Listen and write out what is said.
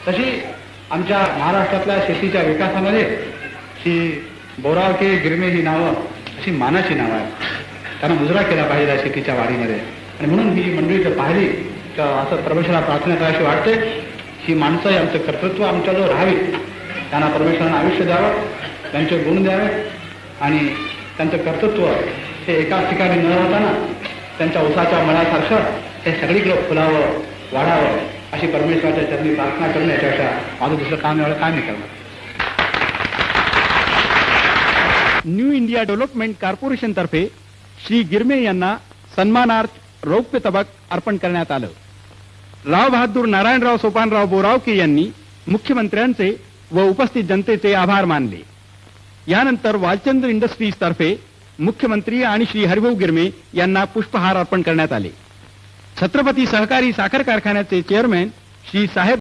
तशी आमच्या महाराष्ट्रातल्या शेतीच्या विकासामध्ये ही बोराव के गिरमे ही नावं अशी मानाची नावं आहेत. त्यांना मुजरा केला पाहिजे या शेतीच्या वाढीमध्ये. आणि म्हणून ही मंडळी जर पाहिली तर असं परमेश्वराला प्रार्थना करायची वाटते. ही माणसं यांचं कर्तृत्व आमच्याजवळ राहावी, त्यांना परमेश्वरानं आयुष्य द्यावं, त्यांचे गुण द्यावे आणि त्यांचं कर्तृत्व हे एकाच ठिकाणी न राहताना त्यांच्या उसाच्या मळासारखं हे सगळीकडे फुलावं, वाढावं अशी परमेश्वराच्या चरणी प्रार्थना करण्याच्या माझं दुसरं काम एवढं काय नाही करणार. न्यू इंडिया डेव्हलपमेंट कॉर्पोरेशन तर्फे श्री गिरमे यांना सन्मानार्थ रौप्य तबक अर्पण करण्यात आलं. राव बहादूर नारायणराव सोपानराव बोरावके यांनी मुख्यमंत्र्यांचे व उपस्थित जनतेचे आभार मानले. यानंतर वालचंद्र इंडस्ट्रीज तर्फे मुख्यमंत्री आणि श्री हरिभाऊ गिरमे यांना पुष्पहार अर्पण करण्यात आले. छत्रपती सहकारी साखर कारखान्याचे चेअरमॅन श्री साहेब